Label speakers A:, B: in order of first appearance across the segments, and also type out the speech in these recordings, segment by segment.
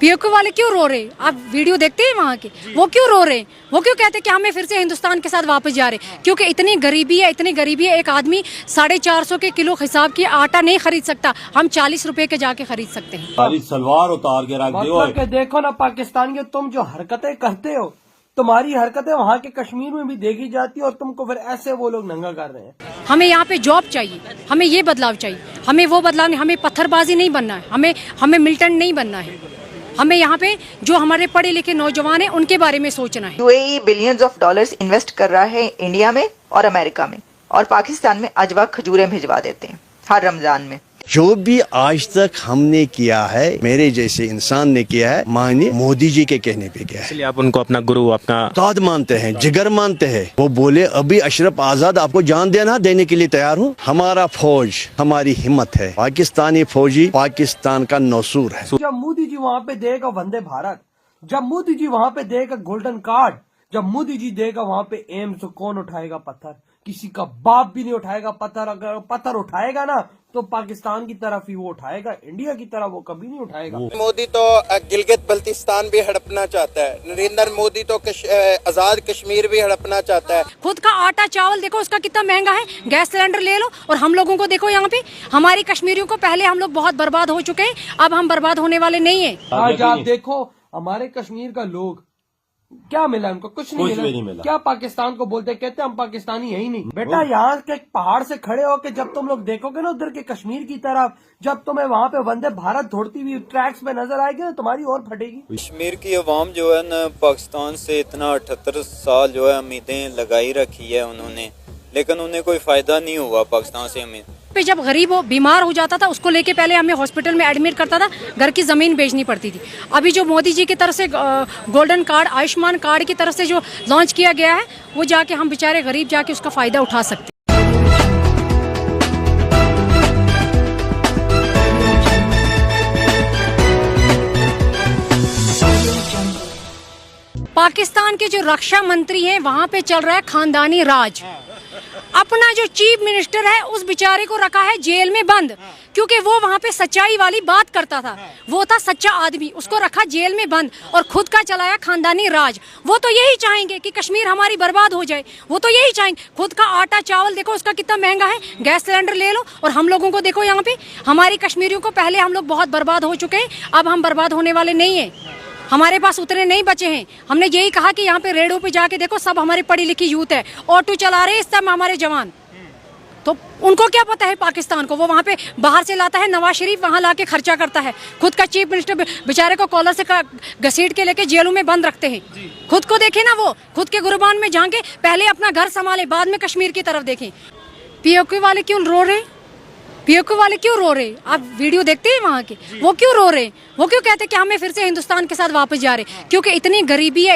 A: PoK वाले क्यों रो रहे? आप वीडियो देखते हैं वहाँ के, वो क्यों रो रहे? वो क्यों कहते कि हमें फिर से हिंदुस्तान के साथ वापस जा रहे? क्योंकि इतनी गरीबी है, एक आदमी 450 के किलो हिसाब की आटा नहीं खरीद सकता, हम 40 रुपए के जाके खरीद सकते हैं।
B: सारी सलवार उतार के रख दो।
C: देखो ना पाकिस्तान के तुम जो हरकतें करते हो, तुम्हारी हरकतें वहाँ के कश्मीर में भी देखी जाती है और तुमको फिर ऐसे वो लोग नंगा कर रहे हैं।
A: हमें यहाँ पे जॉब चाहिए, हमें ये बदलाव चाहिए, हमें वो बदलाव नहीं, हमें पत्थरबाजी नहीं बनना है, हमें मिलिटेंट नहीं बनना है। हमें यहाँ पे जो हमारे पढ़े लिखे नौजवान हैं उनके बारे में सोचना है।
D: UAE billions of dollars invest कर रहा है इंडिया में और अमेरिका में, और पाकिस्तान में अजवा खजूरें भिजवा देते हैं हर रमजान में।
E: जो भी आज तक हमने किया है, मेरे जैसे इंसान ने किया है, माननीय मोदी जी के कहने पे किया है।
F: इसलिए आप उनको अपना गुरु, अपना
E: उस्ताद मानते हैं, जिगर मानते हैं। वो बोले अभी अशरफ आजाद आपको जान देने के लिए तैयार हूँ। हमारा फौज हमारी हिम्मत है, पाकिस्तानी फौजी पाकिस्तान का नसूर है।
C: जब मोदी जी वहाँ पे देगा वंदे भारत, जब मोदी जी वहाँ पे देगा गोल्डन कार्ड, जब मोदी जी देगा वहाँ पे एम्स, तो कौन उठाएगा पत्थर? किसी का बाप भी नहीं उठाएगा पत्थर। अगर पत्थर उठाएगा ना तो पाकिस्तान की तरफ ही वो उठाएगा, इंडिया की तरफ वो कभी नहीं उठाएगा।
G: मोदी तो गिलगित बल्तिस्तान भी हड़पना चाहता है, नरेंद्र मोदी तो आजाद कश्मीर भी हड़पना चाहता है।
A: खुद का आटा चावल देखो उसका कितना महंगा है, गैस सिलेंडर ले लो। और हम लोगों को देखो यहाँ पे, हमारी कश्मीरियों को पहले हम लोग बहुत बर्बाद हो चुके हैं, अब हम बर्बाद होने वाले नहीं है।
C: आज आप देखो हमारे कश्मीर का लोग क्या मिला उनको? कुछ नहीं मिला। क्या पाकिस्तान को बोलते, कहते हम पाकिस्तानी है ही नहीं। बेटा यहाँ के पहाड़ से खड़े होके जब तुम लोग देखोगे ना उधर के कश्मीर की तरफ, जब तुम्हें वहाँ पे वंदे भारत दौड़ती हुई ट्रैक्स पे नजर आएगी तो तुम्हारी और फटेगी।
H: कश्मीर की अवाम जो है ना, पाकिस्तान से इतना 78 साल जो है उम्मीदें लगाई रखी है उन्होंने, लेकिन उन्हें कोई फायदा नहीं हुआ पाकिस्तान से। हमें
A: पे जब गरीब हो बीमार हो जाता था, उसको लेके पहले हमें हॉस्पिटल में एडमिट करता था, घर की जमीन बेचनी पड़ती थी। अभी जो मोदी जी की तरफ से गोल्डन कार्ड, आयुष्मान कार्ड की तरफ से जो लॉन्च किया गया है, वो जाके हम बेचारे गरीब जाके उसका फायदा उठा सकते हैं। पाकिस्तान के जो रक्षा मंत्री हैं वहां पे चल रहा है खानदानी राज। अपना जो चीफ मिनिस्टर है उस बेचारे को रखा है जेल में बंद, क्योंकि वो वहाँ पे सच्चाई वाली बात करता था, वो था सच्चा आदमी, उसको रखा जेल में बंद और खुद का चलाया खानदानी राज। वो तो यही चाहेंगे कि कश्मीर हमारी बर्बाद हो जाए, वो तो यही चाहेंगे। खुद का आटा चावल देखो उसका कितना महंगा है, गैस सिलेंडर ले लो। और हम लोगों को देखो यहाँ पे, हमारी कश्मीरियों को पहले हम लोग बहुत बर्बाद हो चुके हैं, अब हम बर्बाद होने वाले नहीं है। हमारे पास उतने नहीं बचे हैं। हमने यही कहा कि यहाँ पे रेडो पे जाके देखो, सब हमारी पढ़ी लिखी यूथ है, ऑटो चला रहे हैं इस समय हमारे जवान। तो उनको क्या पता है पाकिस्तान को? वो वहाँ पे बाहर से लाता है, नवाज शरीफ वहाँ लाके खर्चा करता है। खुद का चीफ मिनिस्टर बेचारे को कॉलर से घसीट के लेके जेलों में बंद रखते हैं। खुद को देखे ना, वो खुद के गुरबान में झांके, पहले अपना घर संभाले, बाद में कश्मीर की तरफ देखें। पीओके वाले क्यों रो रहे? पीओके वाले क्यों रो रहे? आप वीडियो देखते हैं वहाँ के, वो क्यों रो रहे? वो क्यों कहते कि हमें फिर से हिंदुस्तान के साथ वापस जा रहे? क्योंकि इतनी गरीबी है,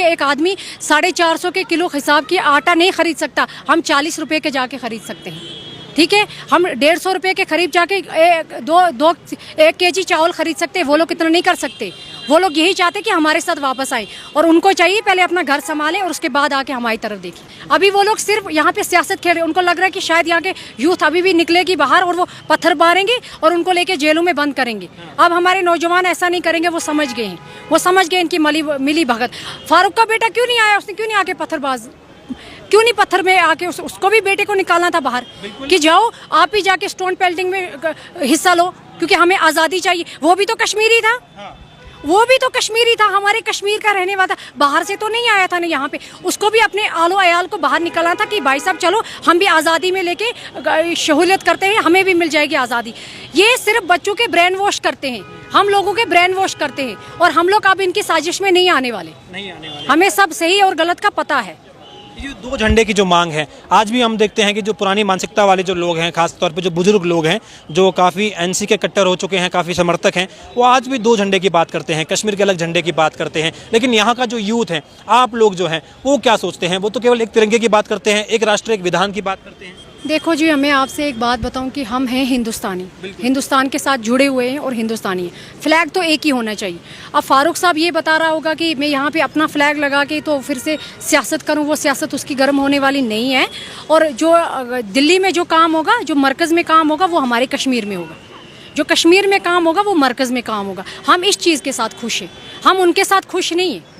A: एक आदमी 450 के किलो हिसाब की आटा नहीं खरीद सकता, हम 40 रुपए के जाके खरीद सकते हैं। ठीक है, हम 150 रुपए के करीब जाके 1 केजी चावल खरीद सकते हैं, वो लोग इतना नहीं कर सकते। वो लोग यही चाहते कि हमारे साथ वापस आए, और उनको चाहिए पहले अपना घर संभालें और उसके बाद आके हमारी तरफ देखें। अभी वो लोग सिर्फ यहाँ पे सियासत खेल रहे हैं, उनको लग रहा है कि शायद यहाँ के यूथ अभी भी निकलेगी बाहर और वो पत्थर मारेंगे और उनको लेके जेलों में बंद करेंगे। अब हमारे नौजवान ऐसा नहीं करेंगे, वो समझ गए हैं, वो समझ गए इनकी मिली भगत। फारूक का बेटा क्यों नहीं आया? उसने क्यों नहीं आके पत्थरबाज, क्यों नहीं पत्थर में आके उसको भी बेटे को निकालना था बाहर कि जाओ आप ही जाके स्टोन पेल्टिंग में हिस्सा लो, क्योंकि हमें आज़ादी चाहिए। वो भी तो कश्मीरी था, वो भी तो कश्मीरी था, हमारे कश्मीर का रहने वाला था, बाहर से तो नहीं आया था ना यहाँ पे। उसको भी अपने आलो अयाल को बाहर निकलना था कि भाई साहब चलो हम भी आज़ादी में लेके शहूलियत करते हैं, हमें भी मिल जाएगी आज़ादी। ये सिर्फ बच्चों के ब्रेन वॉश करते हैं, हम लोगों के ब्रेन वॉश करते हैं, और हम लोग अब इनकी साजिश में नहीं आने वाले। हमें सब सही और गलत का पता है।
F: ये 2 झंडे की जो मांग है, आज भी हम देखते हैं कि जो पुरानी मानसिकता वाले जो लोग हैं, खास तौर पे जो बुजुर्ग लोग हैं, जो काफ़ी एनसी के कट्टर हो चुके हैं, काफ़ी समर्थक हैं, वो आज भी 2 झंडे की बात करते हैं, कश्मीर के अलग झंडे की बात करते हैं। लेकिन यहाँ का जो यूथ है, आप लोग जो हैं, वो क्या सोचते हैं? वो तो केवल एक तिरंगे की बात करते हैं, एक राष्ट्र एक विधान की बात करते हैं।
A: देखो जी, मैं आपसे एक बात बताऊं कि हम हैं हिंदुस्तानी, हिंदुस्तान के साथ जुड़े हुए हैं और हिंदुस्तानी हैं। फ्लैग तो एक ही होना चाहिए। अब फारूक साहब ये बता रहा होगा कि मैं यहाँ पे अपना फ्लैग लगा के तो फिर से सियासत करूँ, वो सियासत उसकी गर्म होने वाली नहीं है। और जो दिल्ली में जो काम होगा, जो मरकज़ में काम होगा, वो हमारे कश्मीर में होगा, जो कश्मीर में काम होगा वो मरकज़ में काम होगा। हम इस चीज़ के साथ खुश हैं, हम उनके साथ खुश नहीं हैं।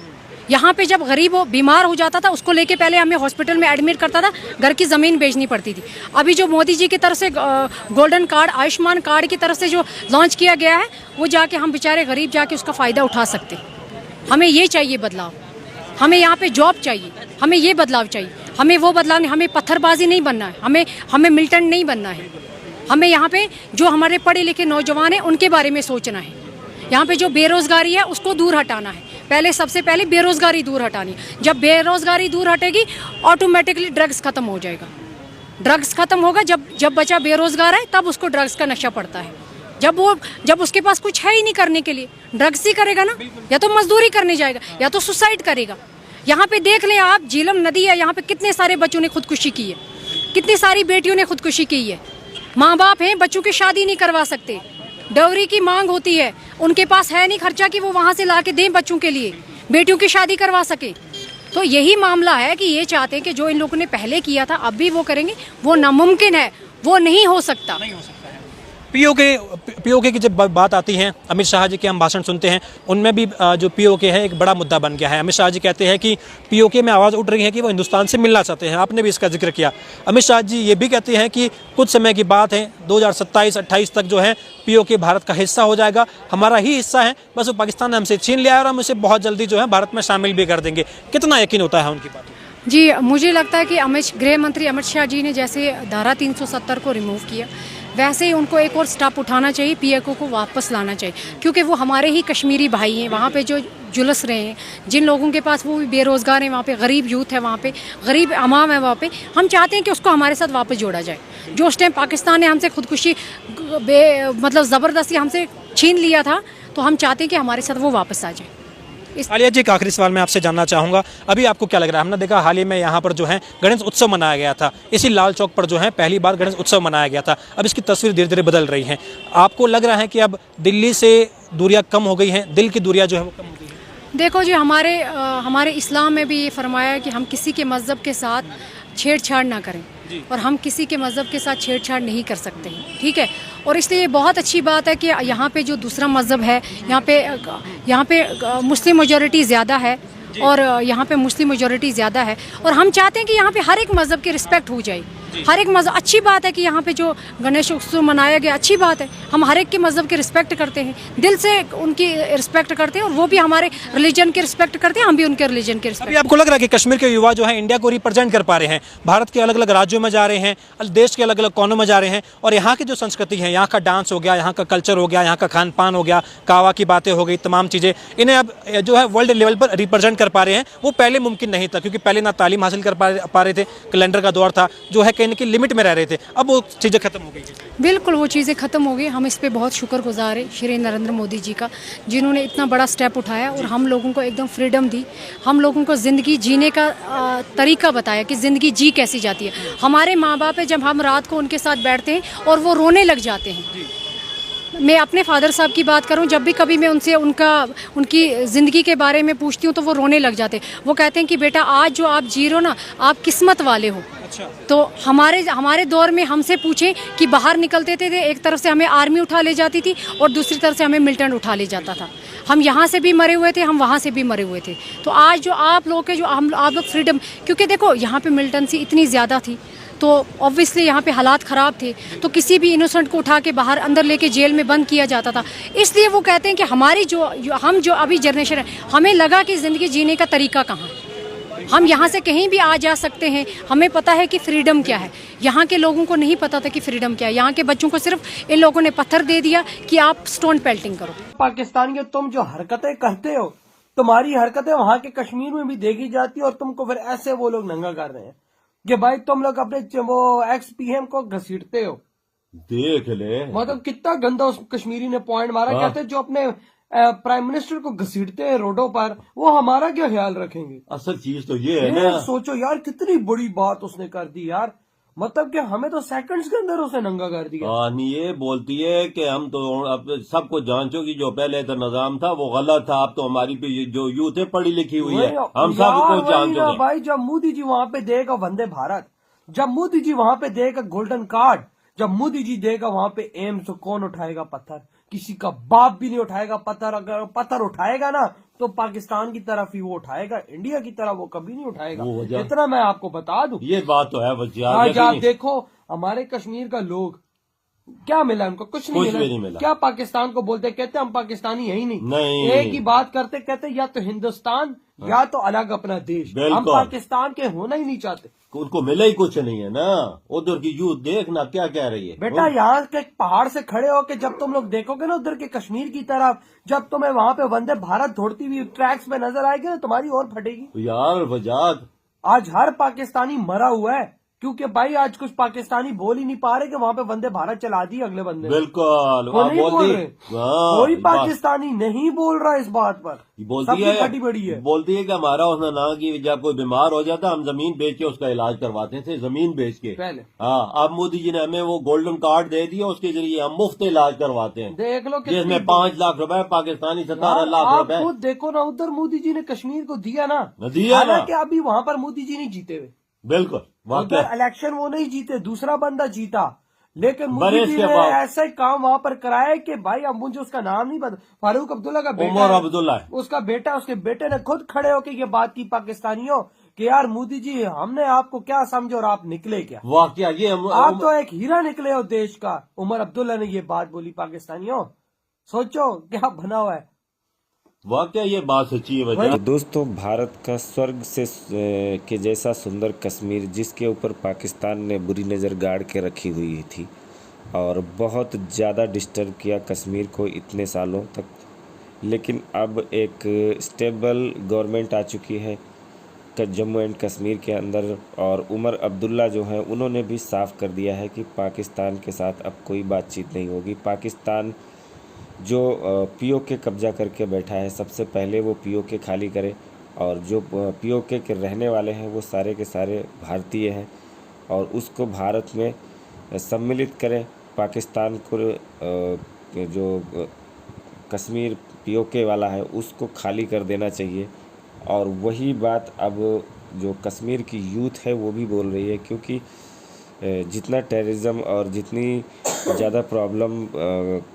A: यहाँ पे जब गरीब बीमार हो जाता था उसको लेके पहले हमें हॉस्पिटल में एडमिट करता था, घर की ज़मीन बेचनी पड़ती थी। अभी जो मोदी जी की तरफ से गोल्डन कार्ड, आयुष्मान कार्ड की तरफ से जो लॉन्च किया गया है, वो जाके हम बेचारे गरीब जाके उसका फ़ायदा उठा सकते। हमें ये चाहिए बदलाव, हमें यहाँ पे जॉब चाहिए, हमें ये बदलाव चाहिए। हमें वो बदलाव नहीं, हमें पत्थरबाजी नहीं बनना है, हमें मिल्टन नहीं बनना है। हमें यहाँ पे जो हमारे पढ़े लिखे नौजवान हैं उनके बारे में सोचना है। यहाँ पे जो बेरोज़गारी है उसको दूर हटाना है। पहले सबसे पहले बेरोज़गारी दूर हटानी है। जब बेरोज़गारी दूर हटेगी ऑटोमेटिकली ड्रग्स ख़त्म हो जाएगा। ड्रग्स ख़त्म होगा जब बच्चा बेरोज़गार है तब उसको ड्रग्स का नशा पड़ता है। जब उसके पास कुछ है ही नहीं करने के लिए, ड्रग्स ही करेगा ना, या तो मजदूरी करने जाएगा या तो सुसाइड करेगा। यहाँ पे देख लें आप, झीलम नदी है, यहाँ पे कितने सारे बच्चों ने खुदकुशी की है, कितनी सारी बेटियों ने खुदकुशी की है। माँ बाप हैं, बच्चों की शादी नहीं करवा सकते, डॉवरी की मांग होती है, उनके पास है नहीं खर्चा कि वो वहाँ से ला के दें बच्चों के लिए, बेटियों की शादी करवा सके। तो यही मामला है कि ये चाहते हैं कि जो इन लोगों ने पहले किया था अब भी वो करेंगे, वो नामुमकिन है, वो नहीं हो सकता।
F: पीओके की जब बात आती है, अमित शाह जी के हम भाषण सुनते हैं, उनमें भी जो पीओके है एक बड़ा मुद्दा बन गया है। अमित शाह जी कहते हैं कि पीओके में आवाज़ उठ रही है कि वो हिंदुस्तान से मिलना चाहते हैं। आपने भी इसका जिक्र किया। अमित शाह जी ये भी कहते हैं कि कुछ समय की बात है, 2027-28 तक जो है पीओके भारत का हिस्सा हो जाएगा, हमारा ही हिस्सा है, बस वो पाकिस्तान ने हमसे छीन लिया है और हम उसे बहुत जल्दी जो है भारत में शामिल भी कर देंगे। कितना यकीन होता है उनकी बात?
A: जी, मुझे लगता है कि गृह मंत्री अमित शाह जी ने जैसे धारा 370 को रिमूव किया, वैसे ही उनको एक और स्टेप उठाना चाहिए, पीओके को वापस लाना चाहिए, क्योंकि वो हमारे ही कश्मीरी भाई हैं। वहाँ पे जो जुलस रहे हैं, जिन लोगों के पास, वो भी बेरोज़गार हैं, वहाँ पे गरीब यूथ है, वहाँ पे गरीब अवाम है, वहाँ पे हम चाहते हैं कि उसको हमारे साथ वापस जोड़ा जाए। जो उस टाइम पाकिस्तान ने हमसे खुदकुशी मतलब ज़बरदस्ती हमसे छीन लिया था, तो हम चाहते हैं कि हमारे साथ वो वापस आ जाए।
F: आलिया जी, एक आखिरी सवाल मैं आपसे जानना चाहूँगा, अभी आपको क्या लग रहा है? हमने देखा हाल ही में यहाँ पर जो है गणेश उत्सव मनाया गया था, इसी लाल चौक पर जो है पहली बार गणेश उत्सव मनाया गया था। अब इसकी तस्वीर धीरे धीरे बदल रही है। आपको लग रहा है कि अब दिल्ली से दूरियाँ कम हो गई हैं, दिल की दूरियाँ जो है वो कम हो गई हैं?
A: देखो जी, हमारे इस्लाम में भी ये फरमाया है कि हम किसी के मज़हब के साथ छेड़छाड़ ना करें, और हम किसी के मज़हब के साथ छेड़छाड़ नहीं कर सकते हैं, ठीक है। और इसलिए ये बहुत अच्छी बात है कि यहाँ पे जो दूसरा मज़हब है, यहाँ पे मुस्लिम मेजॉरिटी ज़्यादा है, और यहाँ पे मुस्लिम मेजॉरिटी ज़्यादा है, और हम चाहते हैं कि यहाँ पे हर एक मज़हब की रिस्पेक्ट हो जाए। हर एक मज़हब, अच्छी बात है कि यहाँ पे जो गणेश उत्सव मनाया गया, अच्छी बात है। हम हर एक के मज़हब की रिस्पेक्ट करते हैं, दिल से उनकी रिस्पेक्ट करते हैं, और वो भी हमारे रिलीजन की रिस्पेक्ट करते हैं, हम भी उनके रिलीजन की रिस्पेक्ट।
F: अभी आपको लग रहा है कि कश्मीर के युवा जो है इंडिया को रिप्रेजेंट कर पा रहे हैं, भारत के अलग अलग राज्यों में जा रहे हैं, देश के अलग अलग कोनों में जा रहे हैं, और यहाँ की जो संस्कृति है, यहाँ का डांस हो गया, यहाँ का कल्चर हो गया, यहाँ का खान पान हो गया, कावा की बातें हो गई, तमाम चीज़ें इन्हें अब जो है वर्ल्ड लेवल पर रिप्रेजेंट कर पा रहे हैं। वो पहले मुमकिन नहीं था, क्योंकि पहले ना तालीम हासिल कर पा रहे थे, कैलेंडर का दौर था, जो है कहीं ना कहीं लिमिट में रह रहे थे। अब वो चीज़ें खत्म हो गई।
A: बिल्कुल, वो चीज़ें ख़त्म हो गई। हम इस पे बहुत शुक्रगुजार हैं श्री नरेंद्र मोदी जी का, जिन्होंने इतना बड़ा स्टेप उठाया और हम लोगों को एकदम फ्रीडम दी, हम लोगों को ज़िंदगी जीने का तरीका बताया कि ज़िंदगी जी कैसी जाती है। हमारे माँ बाप है, जब हम रात को उनके साथ बैठते हैं और वो रोने लग जाते हैं। मैं अपने फादर साहब की बात करूं, जब भी कभी मैं उनसे उनकी ज़िंदगी के बारे में पूछती हूं तो वो रोने लग जाते हैं। वो कहते हैं कि बेटा, आज जो आप जी रहे हो ना, आप किस्मत वाले हो। अच्छा। तो हमारे दौर में हमसे पूछें कि बाहर निकलते थे, एक तरफ से हमें आर्मी उठा ले जाती थी और दूसरी तरफ से हमें मिलिटेंट उठा ले जाता था। हम यहाँ से भी मरे हुए थे, हम वहाँ से भी मरे हुए थे। तो आज जो आप लोग के आप लोग फ्रीडम, क्योंकि देखो यहाँ पे मिलिटेंसी इतनी ज़्यादा थी, तो ऑब्वियसली यहाँ पे हालात ख़राब थे, तो किसी भी इनोसेंट को उठा के बाहर अंदर लेके जेल में बंद किया जाता था। इसलिए वो कहते हैं कि हमारी जो अभी जनरेशन है, हमें लगा कि ज़िंदगी जीने का तरीका कहाँ है। हम यहाँ से कहीं भी आ जा सकते हैं, हमें पता है कि फ्रीडम क्या है। यहाँ के लोगों को नहीं पता था कि फ्रीडम क्या है। यहाँ के बच्चों को सिर्फ इन लोगों ने पत्थर दे दिया कि आप स्टोन पेल्टिंग करो।
C: पाकिस्तानियों, तुम जो हरकतें करते हो, तुम्हारी हरकतें वहाँ के कश्मीर में भी देखी जाती है, और तुमको फिर ऐसे वो लोग नंगा कर रहे हैं कि भाई तुम लोग अपने वो एक्स पीएम को घसीटते हो।
B: देख ले,
C: मतलब कितना गंदा उस कश्मीरी ने पॉइंट मारा। कहते जो अपने प्राइम मिनिस्टर को घसीटते हैं रोडों पर, वो हमारा क्या ख्याल रखेंगे?
B: असल चीज तो ये है ना,
C: सोचो यार, कितनी बड़ी बात उसने कर दी यार। मतलब कि हमें तो सेकंड्स के अंदर उसे नंगा कर दिया।
B: कहानी ये बोलती है कि हम तो अब सबको जांचो कि जो पहले तो निजाम था वो गलत था, अब तो हमारी जो यूथ है पढ़ी लिखी हुई है, हम सबको जांचो।
C: भाई जब मोदी जी वहाँ पे देगा वंदे भारत, जब मोदी जी वहाँ पे देगा गोल्डन कार्ड, जब मोदी जी देगा वहां पे एम्स, तो कौन उठाएगा पत्थर? किसी का बाप भी नहीं उठाएगा पत्थर। अगर पत्थर उठाएगा ना तो पाकिस्तान की तरफ ही वो उठाएगा, इंडिया की तरफ वो कभी नहीं उठाएगा। इतना मैं आपको बता दूं।
B: ये बात तो है बस यार।
C: आज आप देखो हमारे कश्मीर का लोग क्या मिला उनको? कुछ नहीं मिला। क्या पाकिस्तान को बोलते, कहते हम पाकिस्तानी यही नहीं। एक ही बात करते, कहते या तो हिंदुस्तान या तो अलग अपना देश। हम पाकिस्तान के होना ही नहीं चाहते।
B: उनको मिला ही कुछ नहीं है ना। उधर की यूथ देखना क्या कह रही है
C: बेटा। यहाँ के पहाड़ से खड़े होके जब तुम लोग देखोगे ना उधर के कश्मीर की तरफ, जब तुम्हें वहाँ पे वंदे भारत दौड़ती हुई ट्रैक्स में नजर आएगी ना, तुम्हारी और फटेगी
B: यार। वजाद
C: आज हर पाकिस्तानी मरा हुआ है, क्योंकि भाई आज कुछ पाकिस्तानी बोल ही नहीं पा रहे कि वहाँ पे वंदे भारत चला दी अगले बंदे।
B: बिल्कुल
C: नहीं बोल रहे। कोई पाकिस्तानी नहीं बोल रहा इस बात पर।
B: बोलती है
C: फटी बड़ी है।
B: बोलती है कि हमारा उसने ना कि जब कोई बीमार हो जाता हम जमीन बेच के उसका इलाज करवाते थे, जमीन बेच के पहले। हाँ, अब मोदी जी ने हमें वो गोल्डन कार्ड दे दिया, उसके जरिए हम मुफ्त इलाज करवाते हैं।
C: देख लो
B: जिसमें 5 लाख रुपए, पाकिस्तानी 17 लाख रुपए।
C: खुद देखो ना, उधर मोदी जी ने कश्मीर को दिया ना,
B: हालांकि
C: अभी वहाँ पर मोदी जी नहीं जीते हुए।
B: बिल्कुल,
C: उधर इलेक्शन वो नहीं जीते, दूसरा बंदा जीता, लेकिन मोदी जी ने ऐसा काम वहाँ पर कराया कि भाई अब मुझे उसका नाम नहीं पता, फारूक अब्दुल्ला का बेटा,
B: उमर अब्दुल्ला
C: उसका बेटा, उसके बेटे ने खुद खड़े होकर ये बात की पाकिस्तानियों कि यार मोदी जी हमने आपको क्या समझो और आप निकले क्या?
B: वाह, क्या ये
C: आप तो एक हीरा निकले हो देश का। उमर अब्दुल्ला ने ये बात बोली पाकिस्तानियों, सोचो क्या बना हुआ है।
B: वाकया ये बात सच्ची है।
I: तो दोस्तों, भारत का स्वर्ग से के जैसा सुंदर कश्मीर, जिसके ऊपर पाकिस्तान ने बुरी नज़र गाड़ के रखी हुई थी और बहुत ज़्यादा डिस्टर्ब किया कश्मीर को इतने सालों तक, लेकिन अब एक स्टेबल गवर्नमेंट आ चुकी है जम्मू एंड कश्मीर के अंदर। और उमर अब्दुल्ला जो हैं उन्होंने भी साफ़ कर दिया है कि पाकिस्तान के साथ अब कोई बातचीत नहीं होगी। पाकिस्तान जो पीओके कब्जा करके बैठा है, सबसे पहले वो पीओके खाली करे, और जो पीओके के रहने वाले हैं वो सारे के सारे भारतीय हैं और उसको भारत में सम्मिलित करें। पाकिस्तान को जो कश्मीर पीओके वाला है उसको खाली कर देना चाहिए। और वही बात अब जो कश्मीर की यूथ है वो भी बोल रही है, क्योंकि जितना टेररिज्म और जितनी ज़्यादा प्रॉब्लम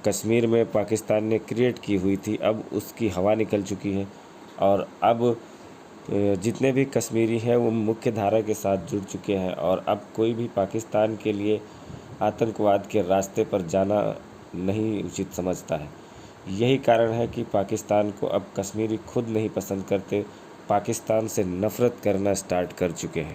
I: कश्मीर में पाकिस्तान ने क्रिएट की हुई थी, अब उसकी हवा निकल चुकी है और अब जितने भी कश्मीरी हैं वो मुख्य धारा के साथ जुड़ चुके हैं और अब कोई भी पाकिस्तान के लिए आतंकवाद के रास्ते पर जाना नहीं उचित समझता है। यही कारण है कि पाकिस्तान को अब कश्मीरी खुद नहीं पसंद करते, पाकिस्तान से नफ़रत करना स्टार्ट कर चुके हैं।